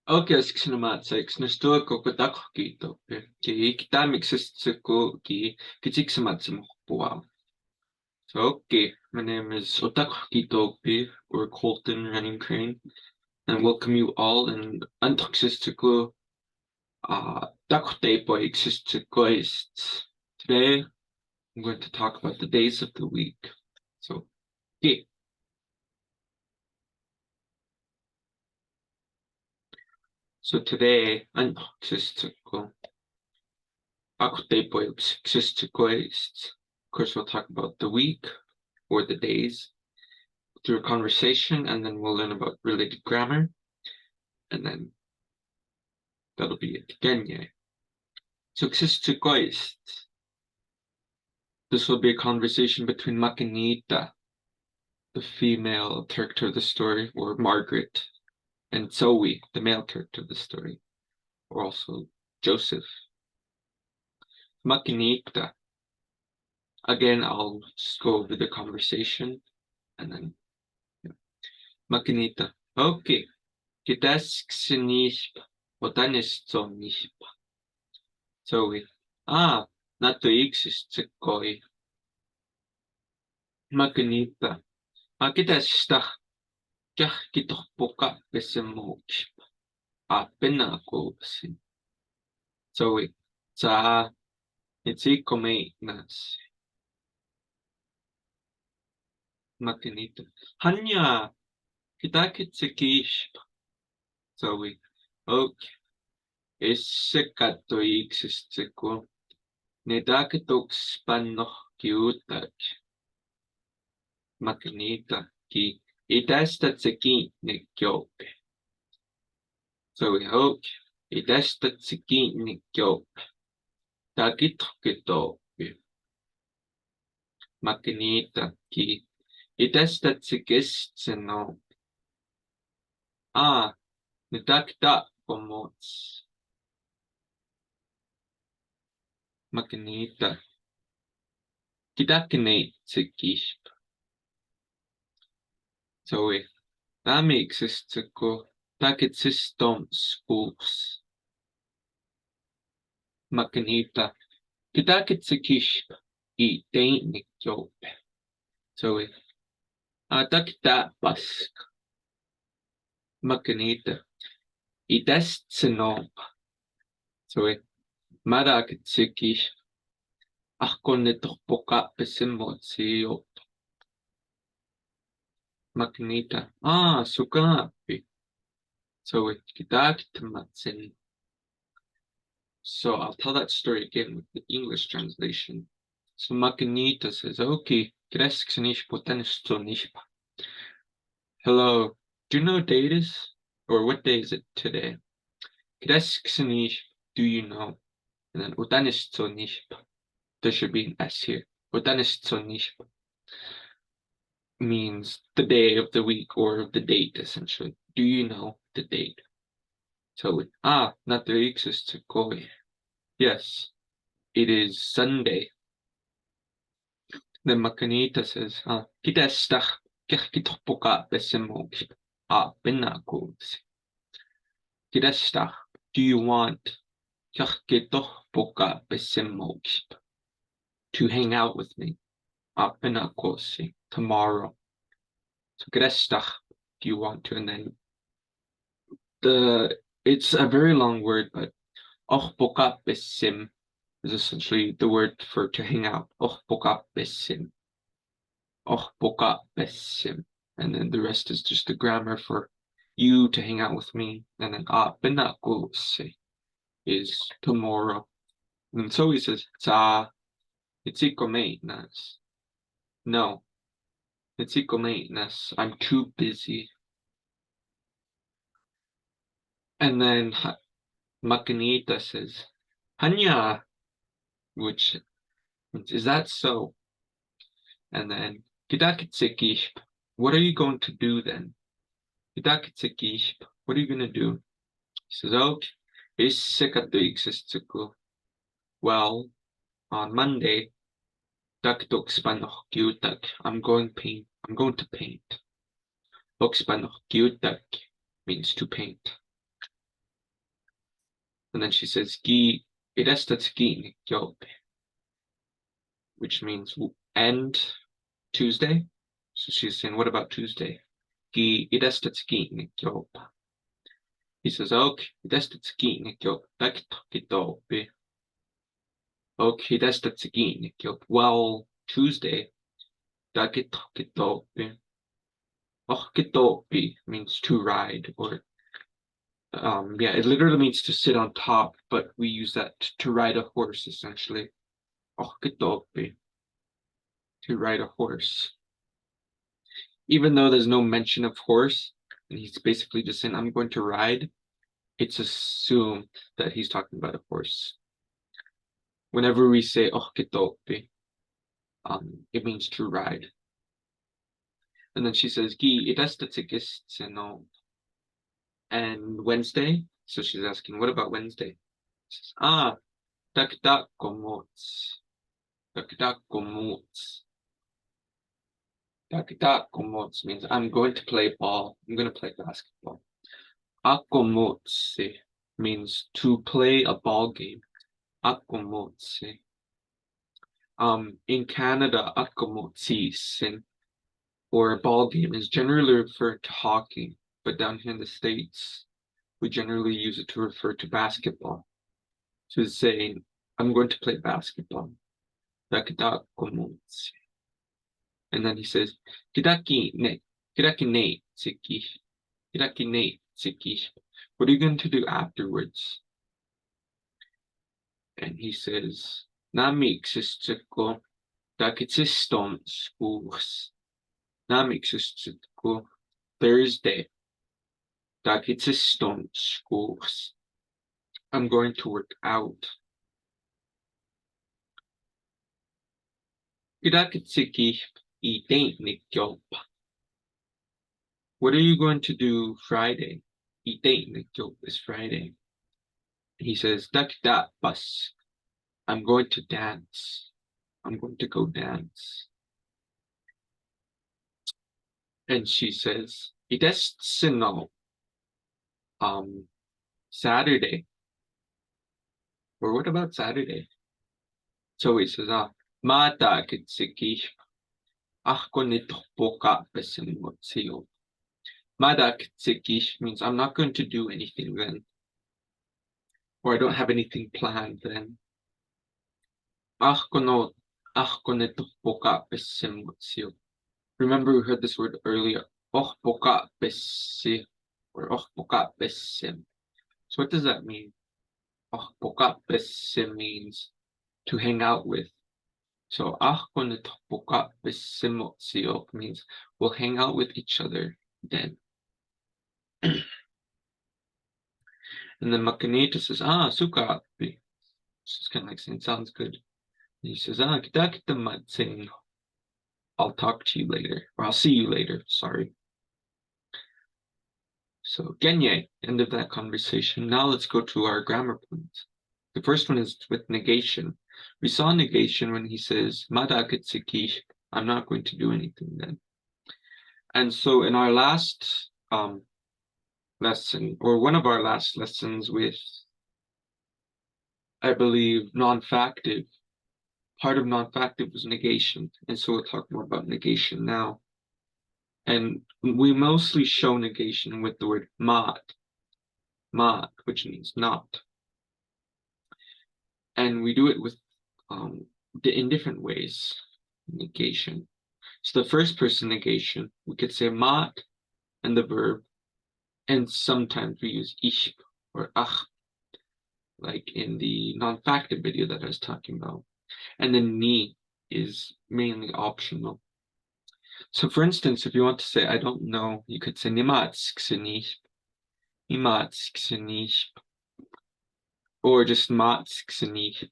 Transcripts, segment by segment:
Okay, six nasto ko kutak kito. Ki kitamik ko kitsiksamatsim wow. So okay, my name is Otak Kitopi or Kolton Running Crane, and welcome you all and Antoxistiko Dakotepo existicoists. Today I'm going to talk about the days of the week. So okay. So today Antoxistiko Dakotepo existicoists. Of course we'll talk about the week or the days through a conversation, and then we'll learn about related grammar, and then that'll be it again, yeah. So this will be a conversation between Makinita, the female character of the story, or Margaret, and Zoe, the male character of the story, or also Joseph. Makinita. Again, I'll just go over the conversation, and then yeah. Makinita. Okay. Kitasksinishpa. Botanistonishpa. Zoe. Nato iksis Makinita. Kitastah. Kah kitohpoka pesemokshpa. Penako. Zoe. Sa Itziko maintenance. Makinita. Hanya. Kitakitsikishpa. Zoe. Okay. Essekato iksistiko. Nedakitoks panoh kiutak. Makinita. Ki itastatsiki nekyope. Zoe. Okay. Itastatsiki nekyope. Takitokitope. Makinita. Ki itastatsikistseno. Nedakta pomots. Makinita. Kitakine tsikishp. Zoe. Dami existiko. Takitsistom schools. Makinita. Kitakitsikishp. I tainik jope. Zoe. Takita bask. Makinita. I destsinop. Zoe. Marakitsikishp. Ahkonetopoka pesimotio. Makinita. Sukapi. So kitakitamatsin. So I'll tell that story again with the English translation. So Makinita says, okay, hello, do you know what day it is? Or what day is it today? Do you know? And then there should be an S here. Means the day of the week or the date, essentially. Do you know the date? So not the exists koi. Yes, it is Sunday. Then Makanita says, Kitestach kitopoka besimokip. Benakosi. Kitestach, do you want kitopoka besimokip to hang out with me? Benakosi, tomorrow. So Kitestach, do you want to? And then it's a very long word, but poka besim is essentially the word for to hang out. Poka besim. Poka besim. And then the rest is just the grammar for you to hang out with me. And then penakose is tomorrow. And so he says, itziko maintenance. No. Itziko maintenance. I'm too busy. And then Makanita says, Hanya, which means, is that so? And then Kidakitsikishp, what are you going to do then? Kidakitsikishp, what are you going to do? He says, okay, well, on Monday, I'm going to paint. Means to paint. And then she says, Gi idastatski nikyope, which means end Tuesday. So she's saying, what about Tuesday? Gi idastatski nikyope. He says, ok, idastatski nikyope, dakitokitope. Ok, idastatski nikyope. Well, Tuesday, dakitokitope. Okitope means to ride, or yeah, it literally means to sit on top, but we use that to ride a horse, essentially. Okitope, to ride a horse. Even though there's no mention of horse, and he's basically just saying, I'm going to ride, it's assumed that he's talking about a horse. Whenever we say okitope, it means to ride. And then she says, Gi idastatikis, and Wednesday. So she's asking, what about Wednesday? She says, dakdakomots. Dakdakomots. Dakdakomots means I'm going to play ball. I'm going to play basketball. Akomotse means to play a ball game. Akomotse. In Canada, akomotsin, or a ball game, is generally referred to hockey, but down here in the States, we generally use it to refer to basketball. So it's saying, I'm going to play basketball. Dakdakomotse. And then he says, Kidaki ne tsiki. Kidaki ne tsiki. What are you going to do afterwards? And he says, Namixistiko dakitsiston schools. Namixistiko Thursday. Dakitsiston schools. I'm going to work out. Kidakitsiki itainnikyopa. What are you going to do Friday? Itainnikyop is Friday. He says, bus. I'm going to dance. I'm going to go dance. And she says, Idestsino, Saturday. Or what about Saturday? So he says, Mata kitsiki. Ako nitokpoka pesimotio. Mada kitsiki means I'm not going to do anything then. Or I don't have anything planned then. Remember, we heard this word earlier. Or so what does that mean? Means to hang out with. So means we'll hang out with each other then. And then Makanita says, suka. She's kind of like saying, sounds good. And he says, I'll talk to you later, or I'll see you later, sorry. So genye, end of that conversation. Now let's go to our grammar points. The first one is with negation. We saw negation when he says, Madakitsiki, I'm not going to do anything then. And so in our last lesson, or one of our last lessons with, I believe, non-factive, part of non-factive was negation. And so we'll talk more about negation now. And we mostly show negation with the word mat, which means not. And we do it with in different ways, negation. So the first person negation, we could say mat and the verb, and sometimes we use ishp or ach, like in the non-factive video that I was talking about. And then ni is mainly optional. So for instance, if you want to say, I don't know, you could say nimatsksenishp, or just matsksenishp.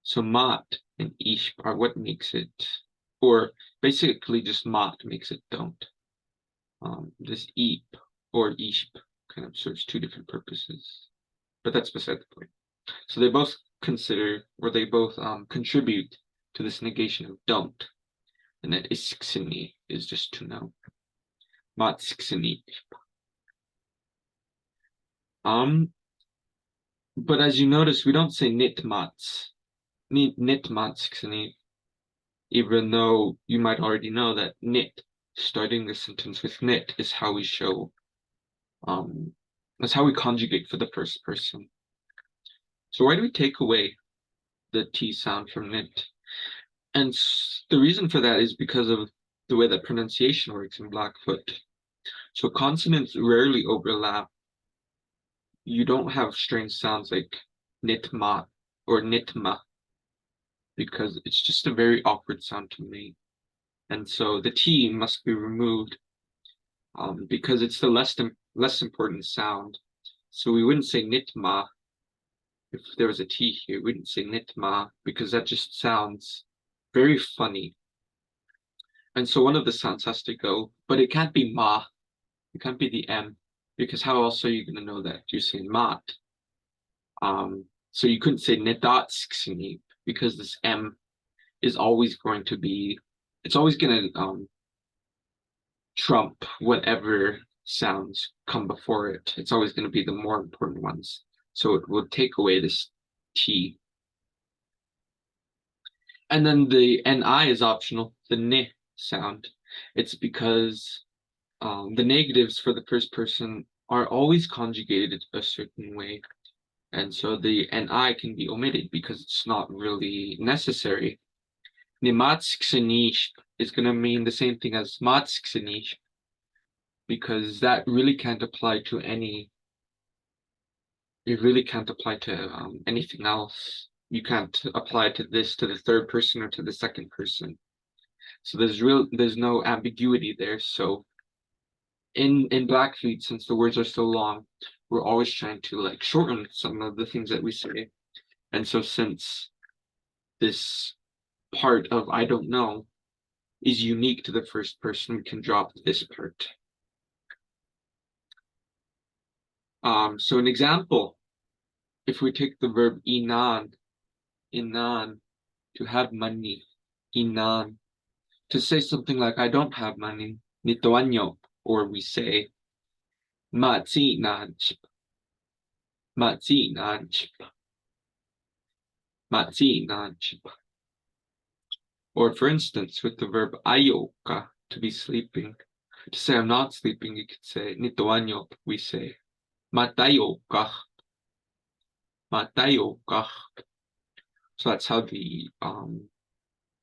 So mat and ishp are what makes it, or basically just mat makes it don't. This eep or ishp kind of serves two different purposes, but that's beside the point. So they both consider, or they both contribute to this negation of don't. And then isksini is just to know. Matsksinishp. But as you notice, we don't say nitmats, nitmats, even though you might already know that nit, starting the sentence with nit, is how we show, that's how we conjugate for the first person. So why do we take away the T sound from nit? And the reason for that is because of the way that pronunciation works in Blackfoot. So consonants rarely overlap. You don't have strange sounds like nitma or nitma because it's just a very awkward sound to me. And so the T must be removed because it's the less important sound. So we wouldn't say nitma if there was a T here. We wouldn't say nitma because that just sounds very funny. And so one of the sounds has to go, but it can't be ma. It can't be the M because how else are you going to know that you're saying mat? So you couldn't say nedatsksinip because this M is always going to be, it's always going to trump whatever sounds come before it. It's always going to be the more important ones. So it will take away this T. And then the NI is optional, the N sound. It's because the negatives for the first person are always conjugated a certain way. And so the NI can be omitted because it's not really necessary. Nimatsksinishp is going to mean the same thing as matsksinishp because that really can't apply to any, it really can't apply to anything else. You can't apply to this to the third person or to the second person. So there's no ambiguity there. So in Blackfeet, since the words are so long, we're always trying to like shorten some of the things that we say. And so since this part of I don't know is unique to the first person, we can drop this part. So an example, if we take the verb inan, to have money, inan, to say something like I don't have money, nitoanyo, or we say matsi nanchip, matsi nanchip, matsi nanchip. Or for instance, with the verb ayoka, to be sleeping, to say I'm not sleeping, you could say nitoanyo, we say matayokah, matayokah. So that's how the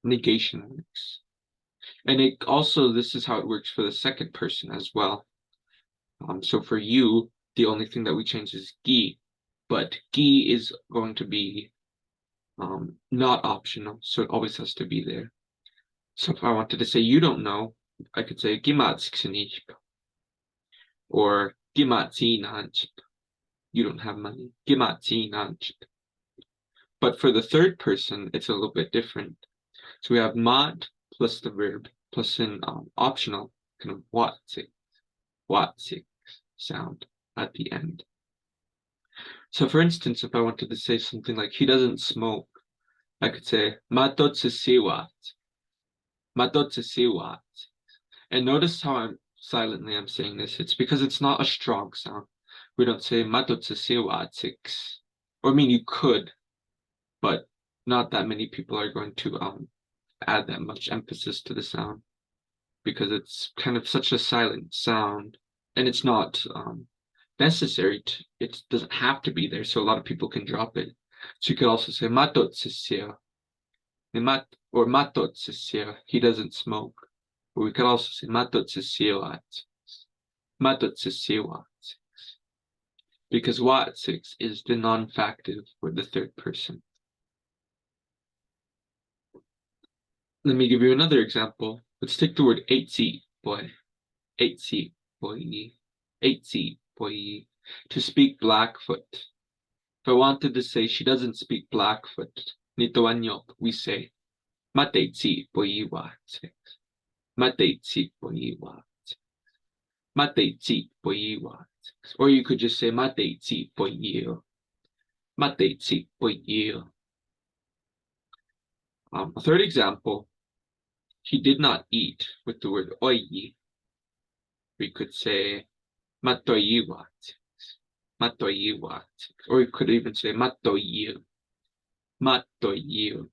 negation works. And it also, this is how it works for the second person as well. So for you, the only thing that we change is gi, but gi is going to be not optional, so it always has to be there. So if I wanted to say you don't know, I could say gimatsksinishp or gimatsinanchp. You don't have money. Gimatsinanchp. But for the third person, it's a little bit different. So we have mat plus the verb plus an optional kind of watsik sound at the end. So for instance, if I wanted to say something like he doesn't smoke, I could say matotsisiwat. Matotsisiwat. And notice how I'm saying this. It's because it's not a strong sound. We don't say matotsisiwatsix. Or I mean you could, but not that many people are going to add that much emphasis to the sound because it's kind of such a silent sound and it's not necessary to, it doesn't have to be there, so a lot of people can drop it. So you could also say matotsisia, or matotsisia, he doesn't smoke. Or we could also say matotsisiwat, matotsisiwat, because watsix is the non-factive for the third person. Let me give you another example. Let's take the word 8C, boy. 8C, boy. 8C, boy. To speak Blackfoot. If I wanted to say she doesn't speak Blackfoot, nitoanyok, we say mateizi boiwatsix. Mateizi boiwatsix. Mateizi boiwatsix. Or you could just say mateizi boiyo. Mateizi boiyo. A third example, he did not eat with the word oyi. We could say matoyiwatsix. Matoyiwa. Or you could even say matoyiu. Matoyiu.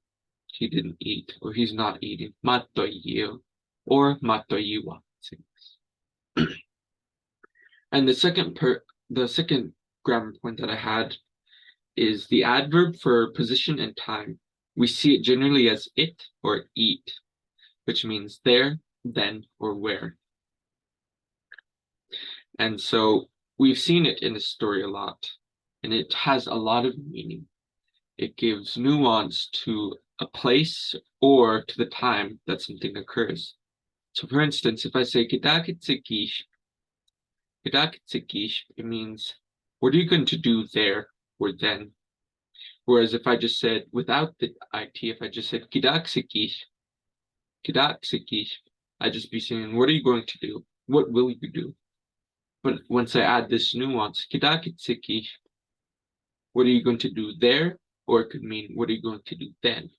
He didn't eat, or he's not eating. Matoyiu. Or matoyiwa. And the second grammar point that I had is the adverb for position and time. We see it generally as it or eat, which means there, then, or where. And so we've seen it in the story a lot, and it has a lot of meaning. It gives nuance to a place or to the time that something occurs. So for instance, if I say Kidakitsikish, it means what are you going to do there or then? Whereas if I just said without the it, if I just said Kidaksikish, I'd just be saying, what are you going to do? What will you do? But once I add this nuance, Kidakitsikish, what are you going to do there? Or it could mean, what are you going to do then?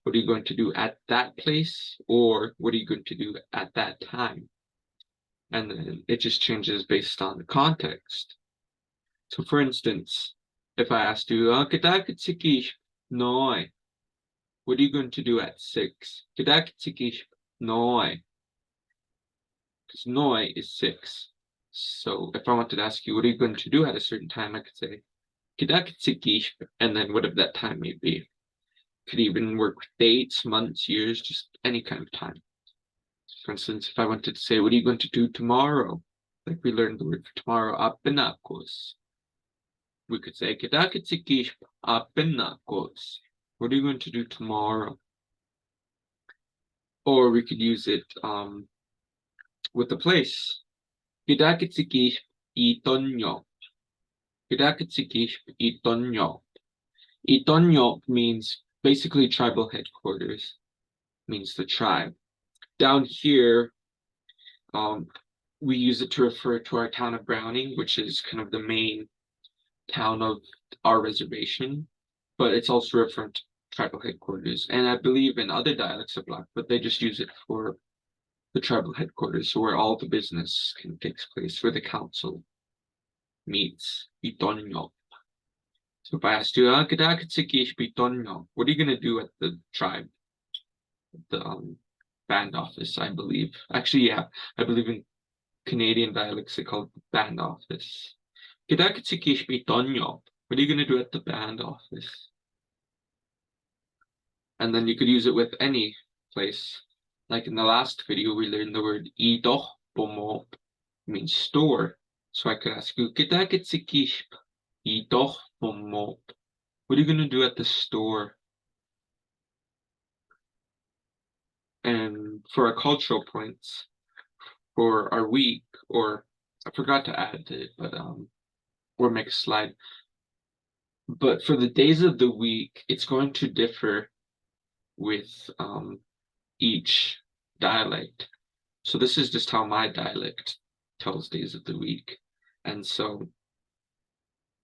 What are you going to do at that place? Or what are you going to do at that time? And then it just changes based on the context. So for instance, if I asked you, Kidakitsikish, no, what are you going to do at 6? Kidakitsikish, no, because noi is 6. So if I wanted to ask you, what are you going to do at a certain time, I could say, Kidakitsikish, and then whatever that time may be. Could even work with dates, months, years, just any kind of time. For instance, if I wanted to say, what are you going to do tomorrow? Like we learned the word for tomorrow, apinakos. We could say, Kidakitsikish, apinakos. What are you going to do tomorrow? Or we could use it with the place. Kidakitsikish, itonyo. Kidakitsikish, itonyo. Itonyo means basically tribal headquarters, means the tribe. Down here, we use it to refer to our town of Browning, which is kind of the main town of our reservation, but it's also referring to tribal headquarters. And I believe in other dialects of Blackfoot, they just use it for the tribal headquarters, so where all the business takes place, where the council meets. Itonyo. So if I asked you, what are you going to do at the tribe, the band office, I believe. Actually, yeah, I believe in Canadian dialects, they call it the band office. What are you going to do at the band office? And then you could use it with any place. Like in the last video, we learned the word idoh bomo, means store. So I could ask you, idoh bomo. What are you going to do at the store? And for our cultural points, for our week, or I forgot to add it, but or make a slide. But for the days of the week, it's going to differ with each dialect. So this is just how my dialect tells days of the week. And so,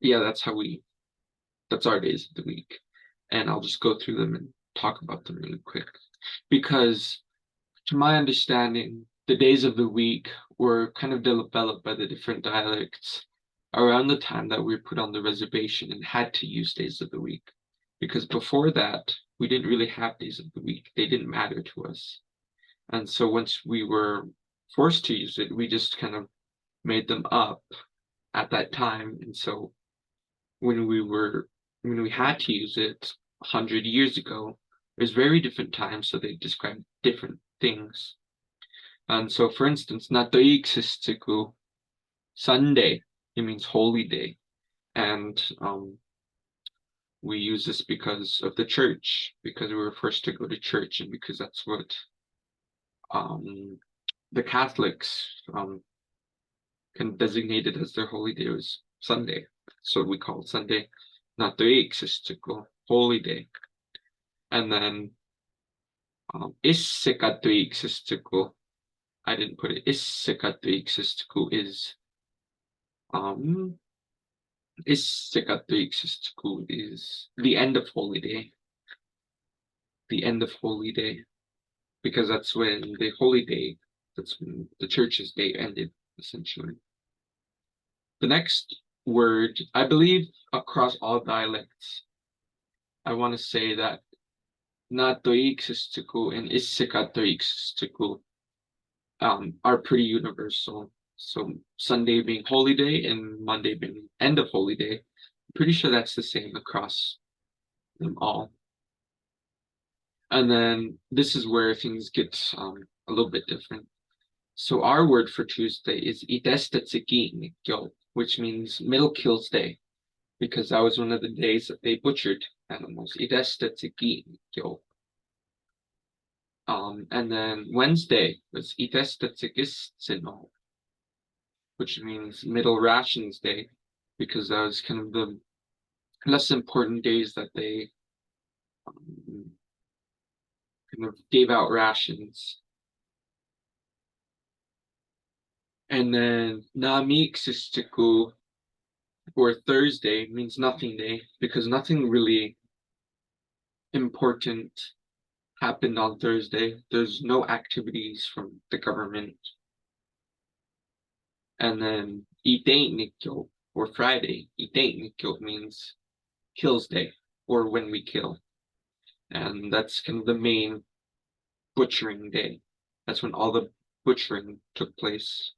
yeah, that's our days of the week. And I'll just go through them and talk about them really quick. Because to my understanding, the days of the week were kind of developed by the different dialects around the time that we were put on the reservation and had to use days of the week. Because before that, we didn't really have days of the week. They didn't matter to us. And so once we were forced to use it, we just kind of made them up at that time. And so when we had to use it 100 years ago, it was very different times, so they described different things. And so for instance, Natoiksistiku, Sunday, it means holy day. And we use this because of the church, because we were first to go to church, and because that's what the Catholics can designate it as their holy day was Sunday. So we call it Sunday, Natoiksistiku, holy day. And then Issekatuiksistiku, I didn't put it. Issekatuiksistiku is Issekatuiksistiku is the end of holy day. The end of holy day. Because that's when the holy day, that's when the church's day ended, essentially. The next word, I believe across all dialects, I want to say that na toiksistiku and isika toiksistiku are pretty universal. So Sunday being holy day and Monday being end of holy day, I'm pretty sure that's the same across them all. And then this is where things get a little bit different. So our word for Tuesday is itestatsikinikyo, which means middle kills day, because that was one of the days that they butchered animals. Itestatsikinikyo. And then Wednesday was Itestatsikistsino, which means middle rations day, because that was kind of the less important days that they kind of gave out rations. And then Namiksistiku, or Thursday, means nothing day, because nothing really important happened on Thursday. There's no activities from the government. And then Itenikyo, or Friday. Itenikyo means kills day, or when we kill. And that's kind of the main butchering day. That's when all the butchering took place.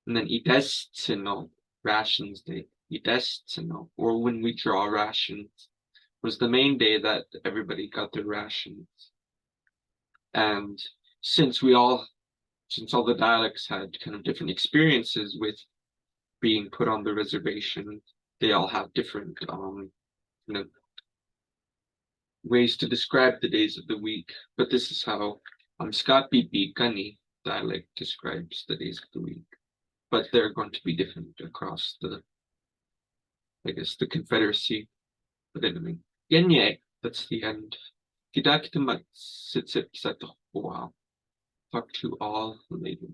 And then Itestino, rations day. Itestino, or when we draw rations, was the main day that everybody got their rations. And since all the dialects had kind of different experiences with being put on the reservation, they all have different ways to describe the days of the week. But this is how Scott Piegan dialect describes the days of the week. But they're going to be different across the Confederacy. But anyway, Genye, that's the end. Kita kita magsitsip sa wow. Talk to all later.